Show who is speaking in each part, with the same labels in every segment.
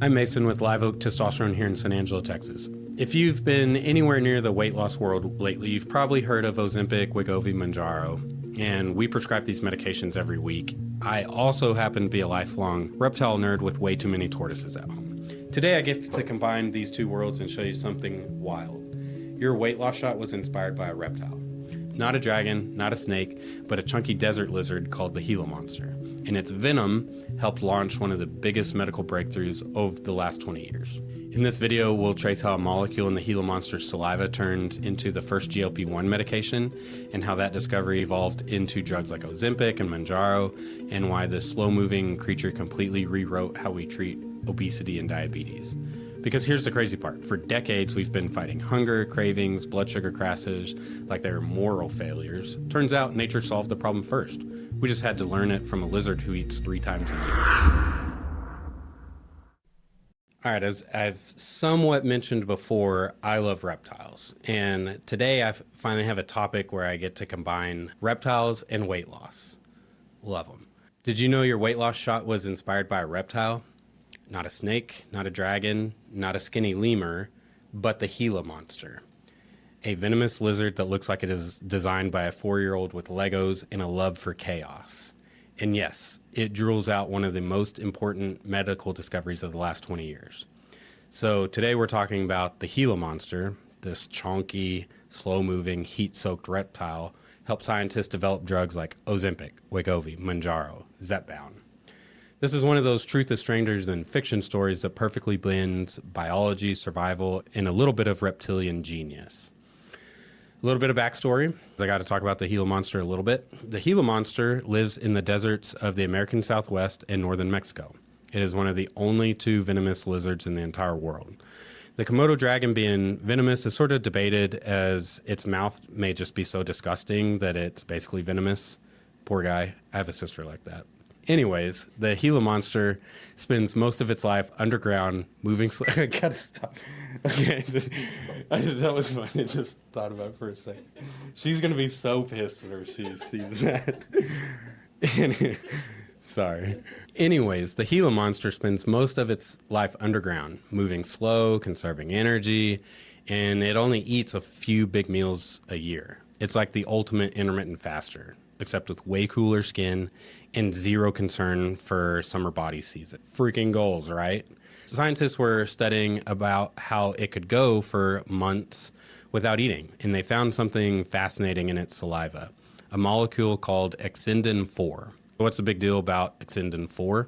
Speaker 1: I'm Mason with Live Oak Testosterone here in San Angelo, Texas. If you've been anywhere near the weight loss world lately, you've probably heard of Ozempic, Wegovy, Mounjaro, and we prescribe these medications every week. I also happen to be a lifelong reptile nerd with way too many tortoises at home. Today I get to combine these two worlds and show you something wild. Your weight loss shot was inspired by a reptile. Not a dragon, not a snake, but a chunky desert lizard called the Gila monster. And its venom helped launch one of the biggest medical breakthroughs of the last 20 years. In this video, we'll trace how a molecule in the Gila monster's saliva turned into the first GLP-1 medication, and how that discovery evolved into drugs like Ozempic and Mounjaro, and why this slow-moving creature completely rewrote how we treat obesity and diabetes. Because here's the crazy part. For decades, we've been fighting hunger, cravings, blood sugar crashes, like they're moral failures. Turns out nature solved the problem first. We just had to learn it from a lizard who eats 3 times a year. All right, as I've somewhat mentioned before, I love reptiles. And today I finally have a topic where I get to combine reptiles and weight loss. Love them. Did you know your weight loss shot was inspired by a reptile? Not a snake, not a dragon, not a skinny lemur, but the Gila monster. A venomous lizard that looks like it is designed by a 4-year-old with Legos and a love for chaos. And yes, it drools out one of the most important medical discoveries of the last 20 years. So today we're talking about the Gila monster. This chonky, slow-moving, heat-soaked reptile helped scientists develop drugs like Ozempic, Wegovy, Mounjaro, Zepbound. This is one of those truth is stranger than fiction stories that perfectly blends biology, survival, and a little bit of reptilian genius. A little bit of backstory. I got to talk about the Gila monster a little bit. The Gila monster lives in the deserts of the American Southwest and northern Mexico. It is one of the only 2 venomous lizards in the entire world. The Komodo dragon being venomous is sort of debated, as its mouth may just be so disgusting that it's basically venomous. Poor guy. I have a sister like that. Anyways, the Gila monster spends most of its life underground, moving slowly. I gotta stop. Okay, that was fun. I just thought about it for a second. She's gonna be so pissed whenever she sees that. Sorry. Anyways, the Gila monster spends most of its life underground, moving slow, conserving energy, and it only eats a few big meals a year. It's like the ultimate intermittent faster, except with way cooler skin and zero concern for summer body season. Freaking goals, right? Scientists were studying about how it could go for months without eating, and they found something fascinating in its saliva, a molecule called exindin-4. What's the big deal about exindin-4?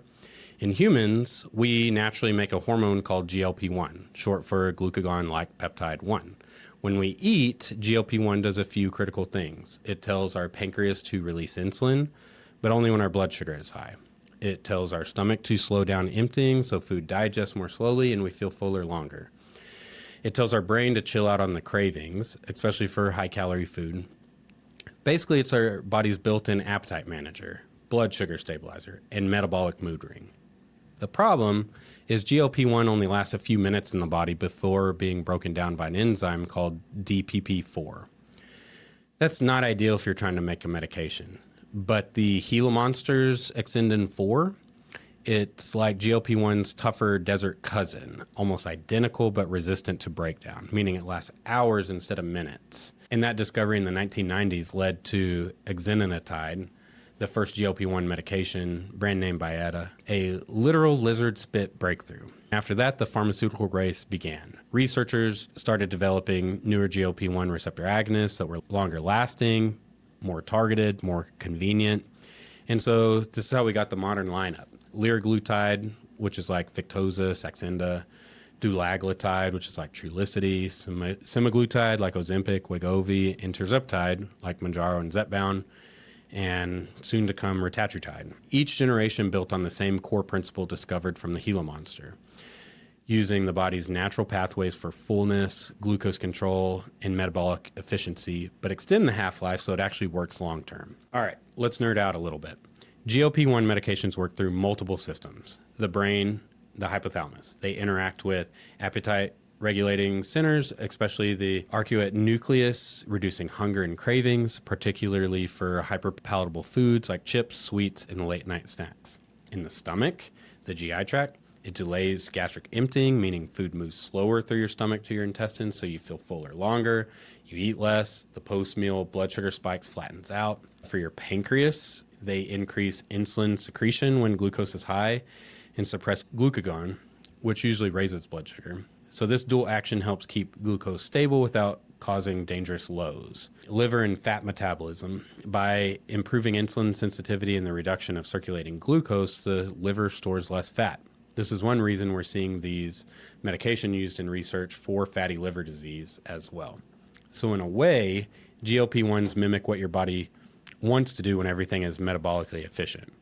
Speaker 1: In humans, we naturally make a hormone called GLP-1, short for glucagon-like peptide 1. When we eat, GLP-1 does a few critical things. It tells our pancreas to release insulin, but only when our blood sugar is high. It tells our stomach to slow down emptying so food digests more slowly and we feel fuller longer. It tells our brain to chill out on the cravings, especially for high-calorie food. Basically, it's our body's built-in appetite manager, blood sugar stabilizer, and metabolic mood ring. The problem is GLP-1 only lasts a few minutes in the body before being broken down by an enzyme called DPP-4. That's not ideal if you're trying to make a medication. But the Gila monster's exindin-4, it's like GLP-1's tougher desert cousin, almost identical but resistant to breakdown, meaning it lasts hours instead of minutes. And that discovery in the 1990s led to exenatide, the first GLP-1 medication, brand name Byetta, a literal lizard spit breakthrough. After that, the pharmaceutical race began. Researchers started developing newer GLP-1 receptor agonists that were longer lasting, more targeted, more convenient. And so this is how we got the modern lineup. Liraglutide, which is like Victoza, Saxenda, dulaglutide, which is like Trulicity, semaglutide, like Ozempic, Wegovy, and tirzepatide, like Mounjaro and Zepbound, and soon to come retatrutide. Each generation built on the same core principle discovered from the Gila monster, using the body's natural pathways for fullness, glucose control, and metabolic efficiency, but extend the half-life so it actually works long-term. All right, let's nerd out a little bit. GLP-1 medications work through multiple systems: the brain, the hypothalamus. They interact with appetite regulating centers, especially the arcuate nucleus, reducing hunger and cravings, particularly for hyperpalatable foods like chips, sweets, and late night snacks. In the stomach, the GI tract, It delays gastric emptying, meaning food moves slower through your stomach to your intestines, so you feel fuller longer. You eat less. The post-meal blood sugar spikes flattens out. For your pancreas, they increase insulin secretion when glucose is high and suppress glucagon, which usually raises blood sugar. So this dual action helps keep glucose stable without causing dangerous lows. Liver and fat metabolism. By improving insulin sensitivity and the reduction of circulating glucose, the liver stores less fat. This is one reason we're seeing these medication used in research for fatty liver disease as well. So in a way, GLP-1s mimic what your body wants to do when everything is metabolically efficient.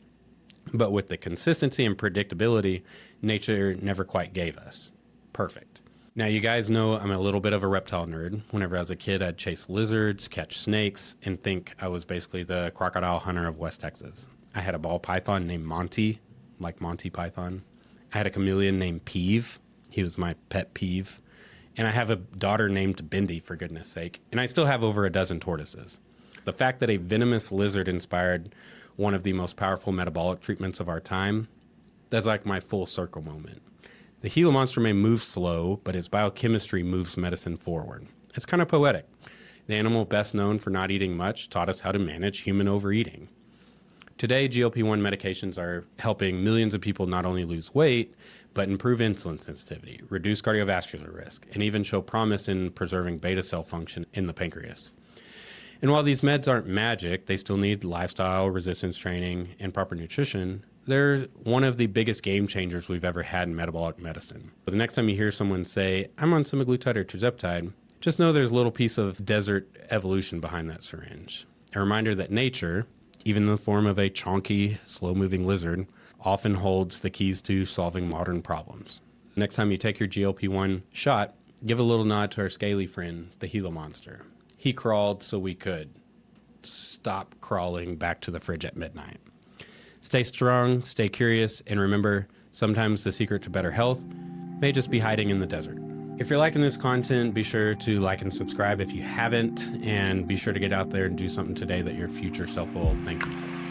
Speaker 1: But with the consistency and predictability nature never quite gave us. Perfect. Now, you guys know I'm a little bit of a reptile nerd. Whenever I was a kid, I'd chase lizards, catch snakes, and think I was basically the crocodile hunter of West Texas. I had a ball python named Monty, like Monty Python. I had a chameleon named Peeve. He was my pet peeve. And I have a daughter named Bindi, for goodness sake. And I still have over a dozen tortoises. The fact that a venomous lizard inspired one of the most powerful metabolic treatments of our time, that's like my full circle moment. The Gila monster may move slow, but its biochemistry moves medicine forward. It's kind of poetic. The animal best known for not eating much taught us how to manage human overeating. Today, GLP-1 medications are helping millions of people not only lose weight, but improve insulin sensitivity, reduce cardiovascular risk, and even show promise in preserving beta cell function in the pancreas. And while these meds aren't magic, they still need lifestyle, resistance training, and proper nutrition. They're one of the biggest game changers we've ever had in metabolic medicine. But the next time you hear someone say, I'm on semaglutide or tirzepatide, just know there's a little piece of desert evolution behind that syringe. A reminder that nature, even in the form of a chonky, slow-moving lizard, often holds the keys to solving modern problems. Next time you take your GLP-1 shot, give a little nod to our scaly friend, the Gila monster. He crawled so we could stop crawling back to the fridge at midnight. Stay strong, stay curious, and remember, sometimes the secret to better health may just be hiding in the desert. If you're liking this content, be sure to like and subscribe if you haven't, and be sure to get out there and do something today that your future self will thank you for.